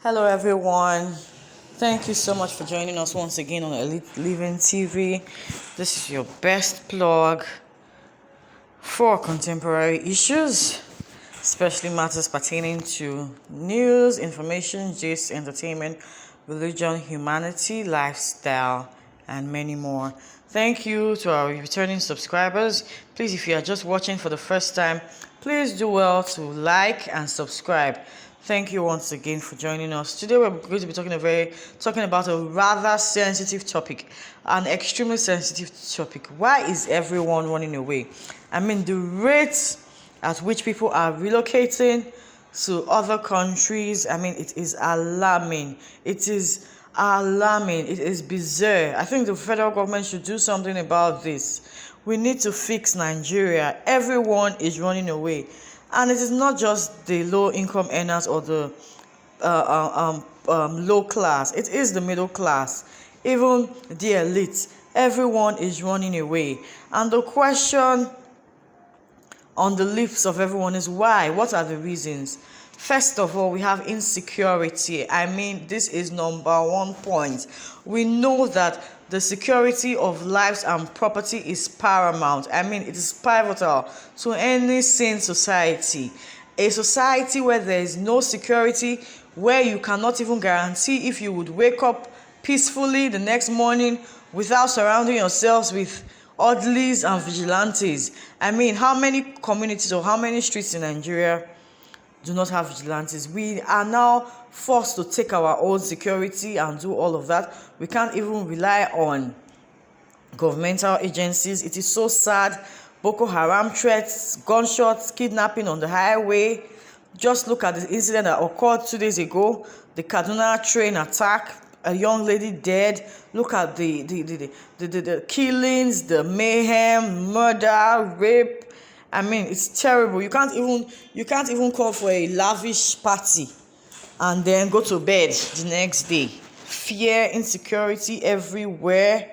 Hello, everyone. Thank you so much for joining us once again on Elite Living TV. This is your best plug for contemporary issues, especially matters pertaining to news, information, gist, entertainment, religion, humanity, lifestyle, and many more. Thank you to our returning subscribers. Please, if you are just watching for the first time, please do well to like and subscribe. Thank you once again for joining us. Today we're going to be talking about a rather sensitive topic, an extremely sensitive topic. Why is everyone running away? I mean, the rate at which people are relocating to other countries, I mean, it is alarming. It is alarming. It is bizarre. I think the federal government should do something about this. We need to fix Nigeria. Everyone is running away. And it is not just the low-income earners or the low class. It is the middle class, even the elite. Everyone is running away. And the question on the lips of everyone is why? What are the reasons? First of all, we have insecurity. I mean, this is number one point. We know that the security of lives and property is paramount. I mean, it is pivotal to any sane society. A society where there is no security, where you cannot even guarantee if you would wake up peacefully the next morning without surrounding yourselves with orderlies and vigilantes. I mean, how many communities or how many streets in Nigeria do not have vigilantes? We are now forced to take our own security and do all of that. We can't even rely on governmental agencies. It is so sad. Boko Haram threats, gunshots, kidnapping on the highway. Just look at the incident that occurred 2 days ago, the Kaduna train attack, a young lady dead. Look at the killings, the mayhem, murder, rape. I mean, it's terrible. You can't even call for a lavish party and then go to bed the next day. Fear, insecurity everywhere.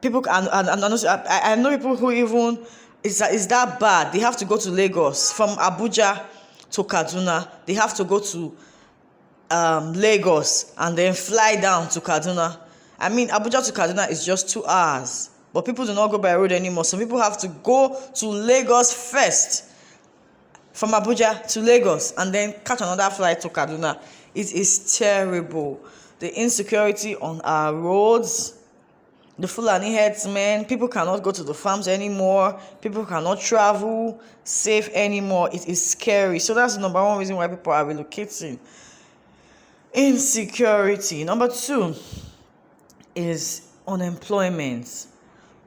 People and I know people who even is that bad. They have to go to Lagos from Abuja to Kaduna. They have to go to Lagos and then fly down to Kaduna. I mean, Abuja to Kaduna is just 2 hours. But people do not go by road anymore. Some people have to go to Lagos first, from Abuja to Lagos, and then catch another flight to Kaduna. It is terrible. The insecurity on our roads, the Fulani herdsmen, people cannot go to the farms anymore. People cannot travel safe anymore. It is scary. So that's the number one reason why people are relocating. Insecurity. Number 2 is unemployment.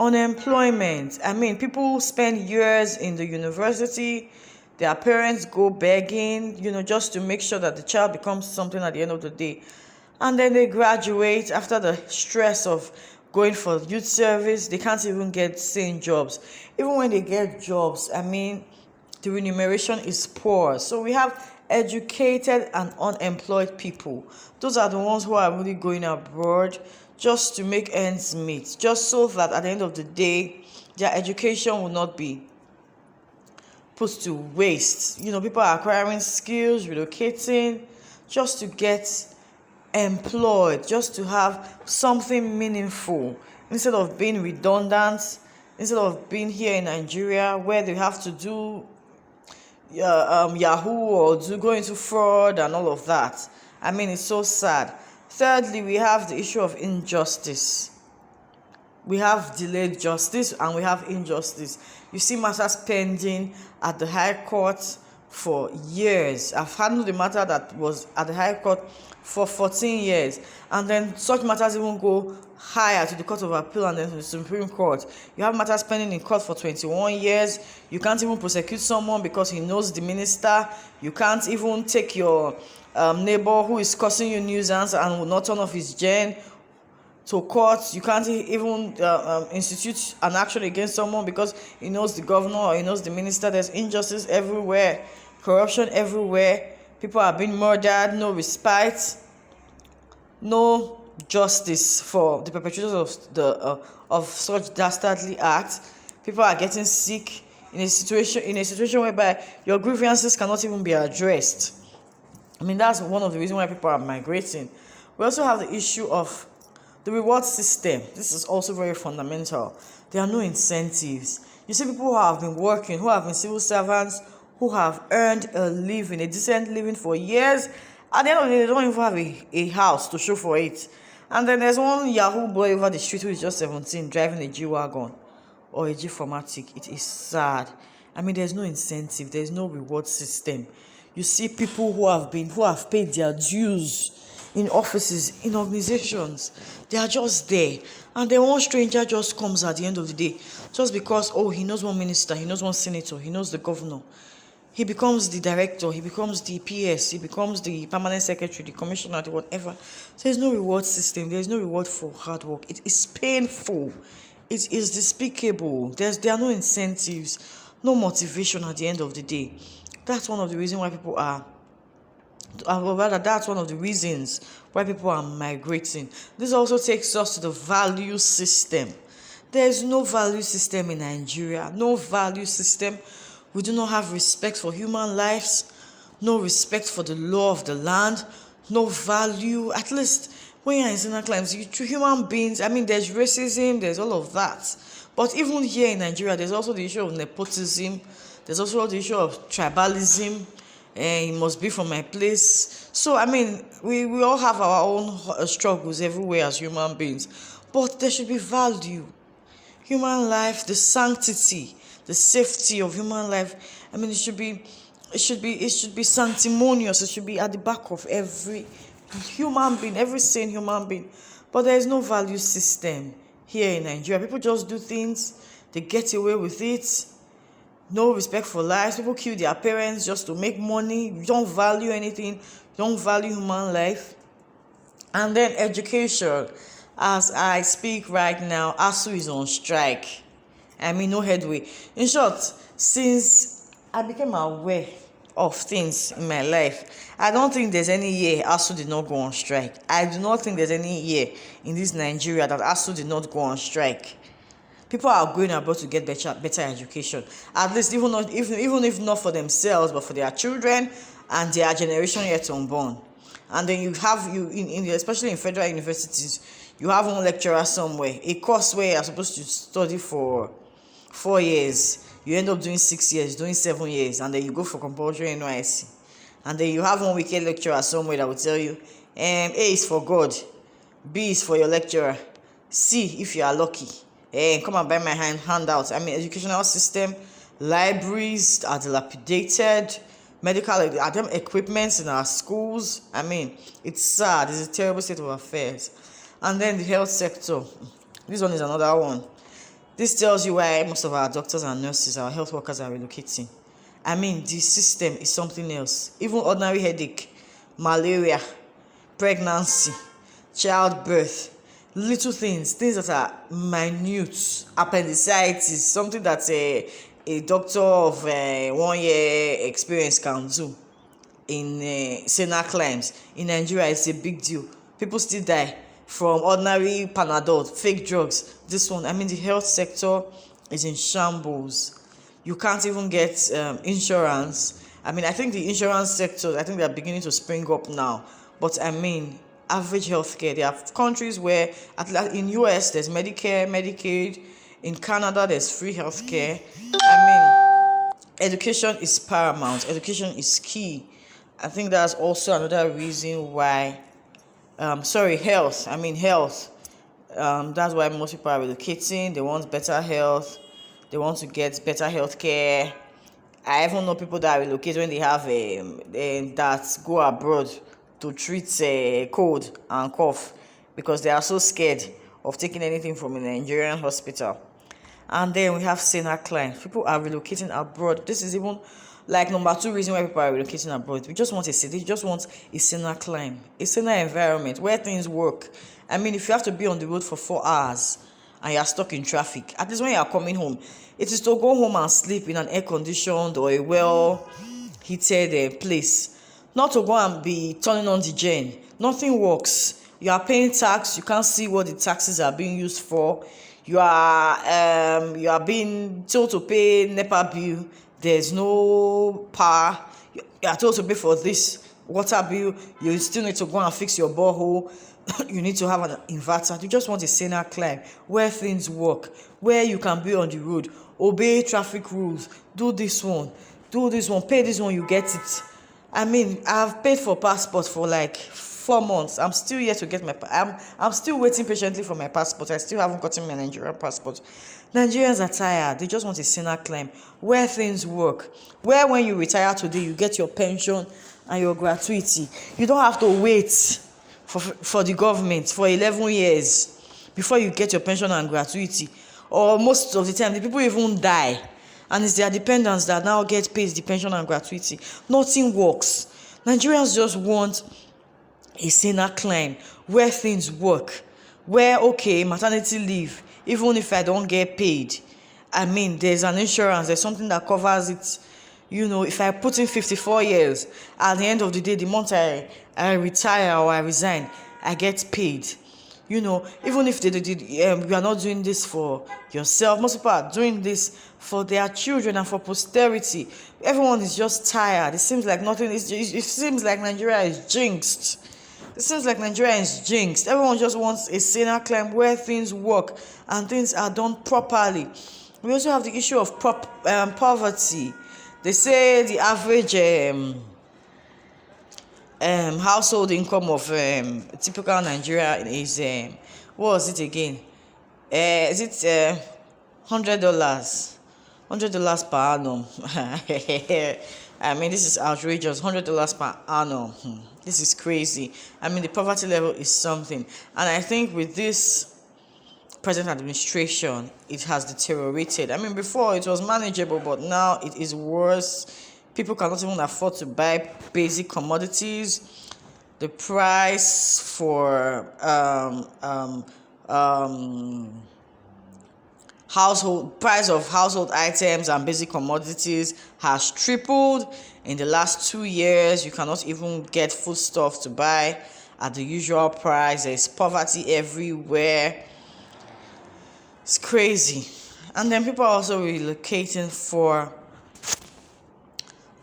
I mean, people spend years in the university, their parents go begging, just to make sure that the child becomes something at the end of the day. And then they graduate after the stress of going for youth service. They can't even get sane jobs. Even when they get jobs, I mean, the remuneration is poor. So we have educated and unemployed people. Those are the ones who are really going abroad just to make ends meet, just so that at the end of the day, their education will not be put to waste. People are acquiring skills, relocating, just to get employed, just to have something meaningful, instead of being redundant, instead of being here in Nigeria where they have to do Yahoo or go into fraud and all of that. I mean, it's so sad. Thirdly, we have the issue of injustice. We have delayed justice and we have injustice. You see matters pending at the High Court for years. I've handled the matter that was at the High Court for 14 years. And then such matters even go higher to the Court of Appeal and then to the Supreme Court. You have matters pending in court for 21 years. You can't even prosecute someone because he knows the minister. You can't even take your neighbor who is causing you nuisance and will not turn off his gen to court. You can't even institute an action against someone because he knows the governor or he knows the minister. There's injustice everywhere, corruption everywhere. People are being murdered, no respite, no justice for the perpetrators of such dastardly acts. People are getting sick in a situation whereby your grievances cannot even be addressed. I mean, that's one of the reasons why people are migrating. We also have the issue of the reward system. This is also very fundamental. There are no incentives. You see people who have been working, who have been civil servants, who have earned a living, a decent living for years. At the end of the day, they don't even have a house to show for it. And then there's one Yahoo boy over the street who is just 17 driving a G-Wagon or a G-Formatic. It is sad. I mean, there's no incentive. There's no reward system. You see people who have paid their dues in offices, in organizations. They are just there. And then one stranger just comes at the end of the day. Just because, oh, he knows one minister, he knows one senator, he knows the governor. He becomes the director, he becomes the PS, he becomes the permanent secretary, the commissioner, the whatever. There's no reward system. There's no reward for hard work. It is painful. It is despicable. There are no incentives, no motivation at the end of the day. That's one of the reasons why people are that's one of the reasons why people are migrating. This also takes us to the value system. There is no value system in Nigeria. No value system. We do not have respect for human lives, no respect for the law of the land, no value. At least when you're in sinner climes, to human beings, I mean, there's racism, there's all of that. But even here in Nigeria, there's also the issue of nepotism, there's also the issue of tribalism. It must be from my place. So, I mean, we all have our own struggles everywhere as human beings. But there should be value. Human life, the sanctity, the safety of human life. I mean, it should be sanctimonious. It should be at the back of every human being, every sane human being. But there is no value system here in Nigeria. People just do things, they get away with it. No respect for lives. People kill their parents just to make money. You don't value anything. You don't value human life. And then education. As I speak right now, ASU is on strike. I mean, no headway. In short, since I became aware of things in my life, I don't think there's any year ASU did not go on strike. I do not think there's any year in this Nigeria that ASU did not go on strike. People are going abroad to get better education. At least even if not for themselves, but for their children and their generation yet unborn. And then especially in federal universities, you have one lecturer somewhere, a course where you're supposed to study for 4 years. You end up doing 6 years, doing 7 years, and then you go for compulsory NYSC. And then you have one wicked lecturer somewhere that will tell you, A is for God, B is for your lecturer, C if you are lucky. Come and buy my handouts. I mean, educational system, libraries are dilapidated, medical equipment in our schools. I mean, it's sad. It's a terrible state of affairs. And then the health sector. This one is another one. This tells you why most of our doctors and nurses, our health workers are relocating. I mean, the system is something else. Even ordinary headache, malaria, pregnancy, childbirth, little things that are minute, appendicitis, something that a doctor of 1 year experience can do in sinner climes. In Nigeria, it's a big deal. People still die from ordinary Panadol, fake drugs. This one, I mean, the health sector is in shambles. You can't even get insurance. I mean, I think the insurance sector, I think they're beginning to spring up now. But I mean, average healthcare. There are countries where, in US, there's Medicare, Medicaid. In Canada, there's free healthcare. I mean, education is paramount. Education is key. I think that's also another reason why. Health. I mean, health. That's why most people are relocating. They want better health. They want to get better healthcare. I even know people that relocate when they have that go abroad to treat cold and cough because they are so scared of taking anything from a Nigerian hospital. And then we have senior clients. People are relocating abroad. This is even like number 2 reason why people are relocating abroad. We just want a city. Just want a senior climb, a senior environment where things work. I mean, if you have to be on the road for 4 hours and you are stuck in traffic, at least when you are coming home, it is to go home and sleep in an air-conditioned or a well-heated place. Not to go and be turning on the gen. Nothing works. You are paying tax. You can't see what the taxes are being used for. You are being told to pay NEPA bill. There's no power. You are told to pay for this. water bill, you still need to go and fix your borehole. You need to have an inverter. You just want a saner climb where things work, where you can be on the road, obey traffic rules, do this one, pay this one, you get it. I mean, I've paid for passport for like 4 months. I'm still yet to get I'm still waiting patiently for my passport. I still haven't gotten my Nigerian passport. Nigerians are tired. They just want a saner climb where things work, where when you retire today, you get your pension and your gratuity. You don't have to wait for the government for 11 years before you get your pension and gratuity. Or most of the time, the people even die, and it's their dependents that now get paid the pension and gratuity. Nothing works. Nigerians just want a saner climb where things work, where, okay, maternity leave, even if I don't get paid, I mean, there's an insurance, there's something that covers it. If I put in 54 years, at the end of the day, the month I retire or I resign, I get paid. Even if you are not doing this for yourself, most people are doing this for their children and for posterity. Everyone is just tired. It seems like it seems like Nigeria is jinxed. Everyone just wants a saner climb where things work and things are done properly. We also have the issue of poverty. They say the average household income of typical Nigeria is what was it again? Is it $100 per annum? I mean, this is outrageous. $100 per annum. This is crazy. I mean, the poverty level is something, and I think with this present administration, it has deteriorated. I mean, before it was manageable, but now it is worse. People cannot even afford to buy basic commodities. The price for household items and basic commodities has tripled in the last 2 years. You cannot even get foodstuff to buy at the usual price. There's poverty everywhere. It's crazy. And then people are also relocating for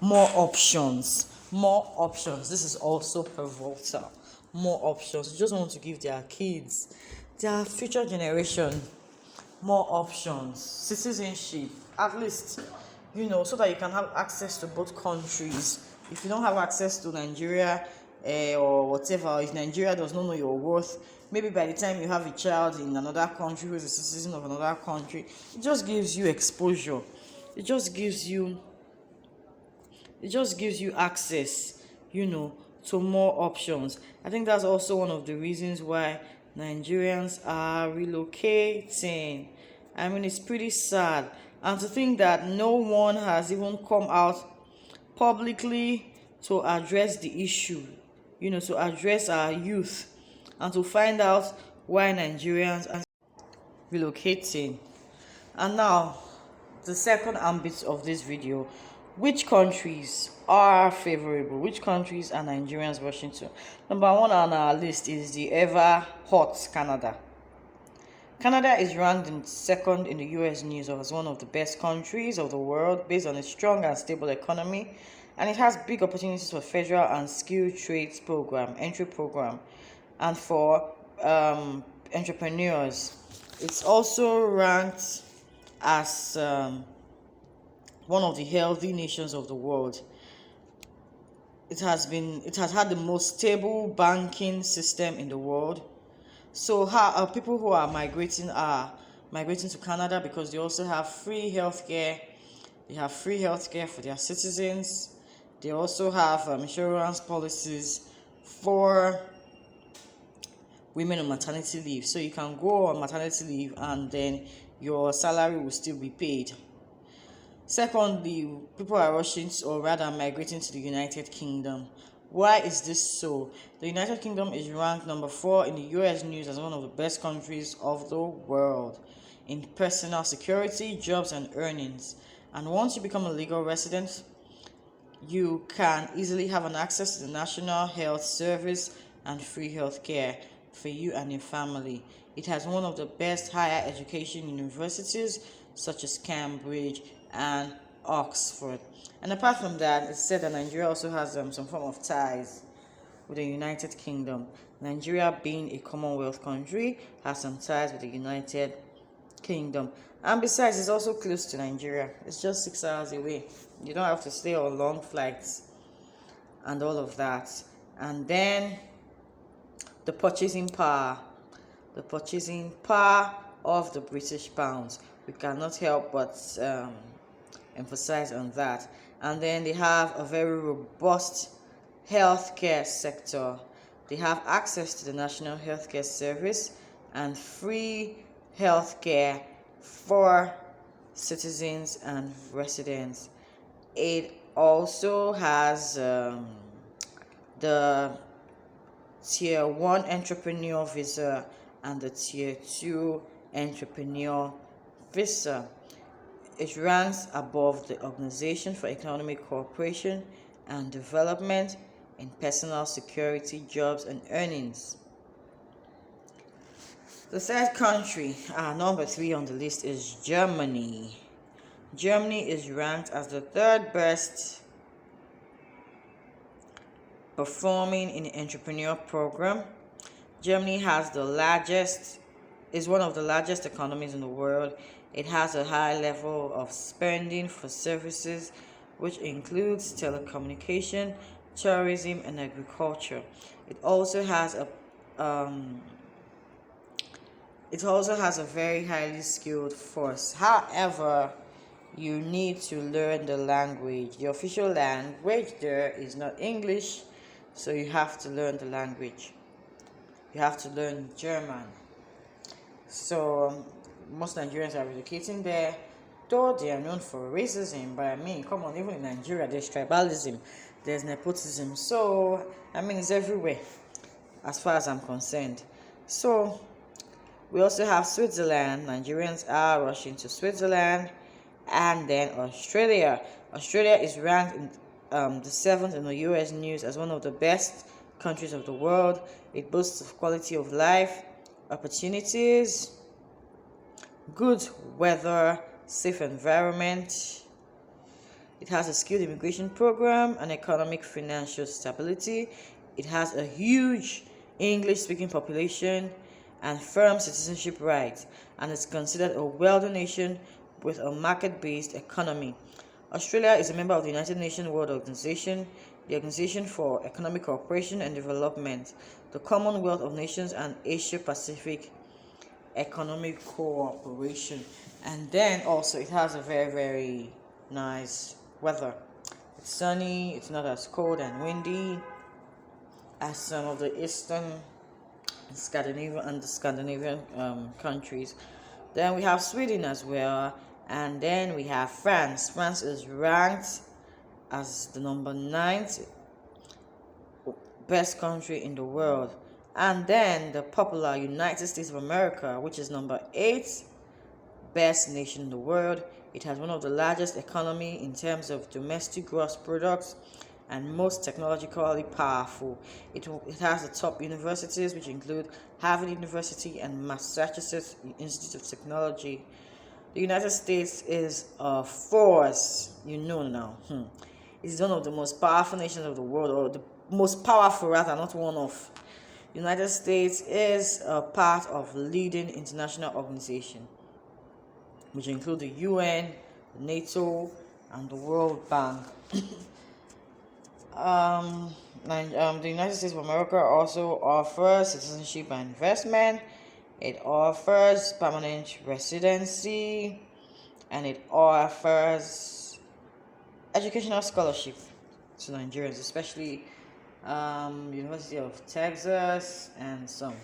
more options. This is also pivotal. More options. You just want to give their kids, their future generation, more options. Citizenship, at least, so that you can have access to both countries. If you don't have access to Nigeria or whatever, if Nigeria does not know your worth, maybe by the time you have a child in another country who is a citizen of another country, it just gives you exposure. It just gives you access, to more options. I think that's also one of the reasons why Nigerians are relocating. I mean, it's pretty sad. And to think that no one has even come out publicly to address the issue, to address our youth and to find out why Nigerians are relocating. And now, the second ambit of this video: which countries are favorable? Which countries are Nigerians rushing to? Number one on our list is the ever hot Canada. Canada is ranked in second in the US News as one of the best countries of the world based on a strong and stable economy, and it has big opportunities for federal and skilled trades entry program, and for entrepreneurs. It's also ranked as one of the healthy nations of the world. It has had the most stable banking system in the world. So people who are migrating to Canada because they also have free healthcare. They have free healthcare for their citizens. They also have insurance policies for women on maternity leave. So you can go on maternity leave and then your salary will still be paid. Secondly, people are rushing or rather migrating to the United Kingdom. Why is this so? The United Kingdom is ranked number 4 in the US News as one of the best countries of the world in personal security, jobs, and earnings. And once you become a legal resident, you can easily have an access to the National Health Service and free health care for you and your family. It has one of the best higher education universities such as Cambridge and Oxford. And apart from that, it's said that Nigeria also has some form of ties with the United Kingdom. Nigeria, being a Commonwealth country, has some ties with the United Kingdom. And besides, it's also close to Nigeria. It's just 6 hours away. You don't have to stay on long flights and all of that. And then the purchasing power. The purchasing power of the British pounds. We cannot help but emphasize on that. And then they have a very robust healthcare sector. They have access to the National Healthcare Service and free healthcare for citizens and residents. It also has the Tier 1 entrepreneur visa and the Tier 2 entrepreneur visa. It ranks above the Organization for Economic Cooperation and Development in personal security, jobs, and earnings. The third country, number 3 on the list, is Germany. Germany is ranked as the third best performing in the entrepreneur program. Germany is one of the largest economies in the world. It has a high level of spending for services, which includes telecommunication, tourism, and agriculture. It also has a very highly skilled force. However, you need to learn the language. The official language there is not English, so you have to learn the language. You have to learn German. So most Nigerians are relocating there, though they are known for racism. But I mean, come on, even in Nigeria, there's tribalism, there's nepotism. So I mean, it's everywhere, as far as I'm concerned. So we also have Switzerland. Nigerians are rushing to Switzerland, and then Australia. Australia is ranked in the 7th in the U.S. news as one of the best countries of the world. It boasts of quality of life, opportunities, good weather, safe environment. It has a skilled immigration program and economic financial stability. It has a huge English-speaking population and firm citizenship rights, and is considered a wealthy nation with a market-based economy. Australia is a member of the United Nations World Organization, the Organization for Economic Cooperation and Development, the Commonwealth of Nations, and Asia-Pacific Economic Cooperation. And then also it has a very, very nice weather. It's sunny, it's not as cold and windy as some of the Eastern Scandinavian countries. Then we have Sweden as well, and then we have France. France is ranked as the number 9th best country in the world. And then the popular United States of America, which is number 8 best nation in the world. It has one of the largest economy in terms of domestic gross products and most technologically powerful. It has the top universities, which include Harvard University and Massachusetts Institute of Technology. The United States is a force, now. It's one of the most powerful nations of the world, or the most powerful rather, not one of. The United States is a part of leading international organizations, which include the UN, NATO, and the World Bank. The United States of America also offers citizenship and investment. It offers permanent residency, and it offers educational scholarship to Nigerians, especially University of Texas and some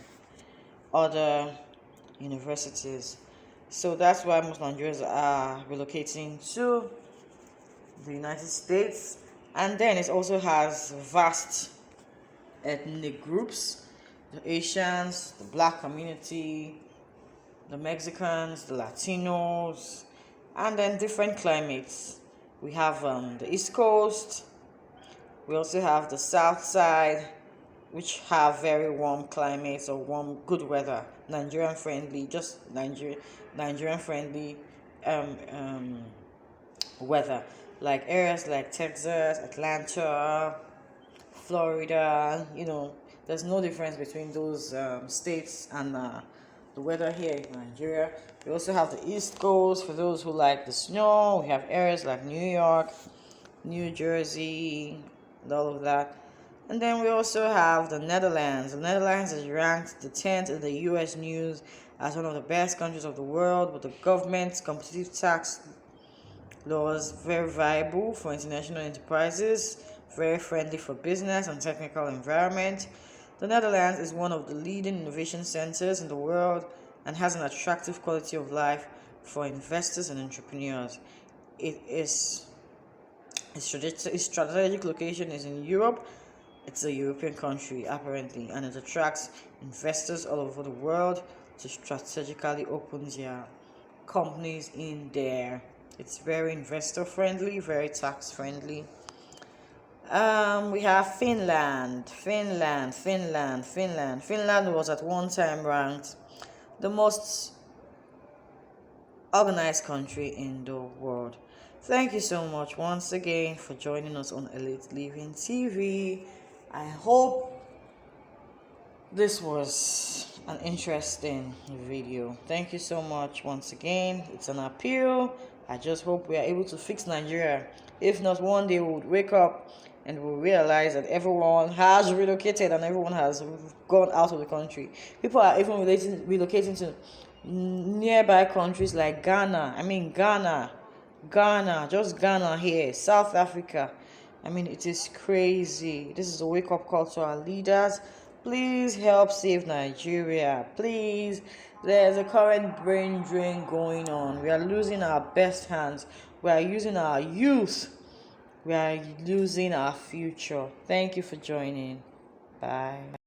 other universities. So that's why most Nigerians are relocating to the United States. And then it also has vast ethnic groups: the Asians, the Black community, the Mexicans, the Latinos, and then different climates. We have the East Coast. We also have the South Side, which have very warm climates or good weather, Nigerian friendly weather, like areas like Texas, Atlanta, Florida. There's no difference between those states and the weather here in Nigeria. We also have the East Coast for those who like the snow. We have areas like New York, New Jersey, and all of that. And then we also have the Netherlands. The Netherlands is ranked the 10th in the US News as one of the best countries of the world, with the government's competitive tax laws very viable for international enterprises, very friendly for business and technical environment. The Netherlands is one of the leading innovation centers in the world and has an attractive quality of life for investors and entrepreneurs. Its strategic location is in Europe. It's a European country, apparently, and it attracts investors all over the world to strategically open their companies in there. It's very investor friendly, very tax friendly. We have Finland. Finland was at one time ranked the most organized country in the world. Thank you so much once again for joining us on Elite Living TV. I hope this was an interesting video. Thank you so much once again. It's an appeal. I just hope we are able to fix Nigeria. If not, one day we would wake up and we'll realize that everyone has relocated and everyone has gone out of the country. People are even relocating to nearby countries like Ghana. Ghana, just Ghana here, South Africa. It is crazy. This is a wake-up call to our leaders. Please help save Nigeria. Please. There's a current brain drain going on. We are losing our best hands. We are using our youth. We are losing our future. Thank you for joining. Bye.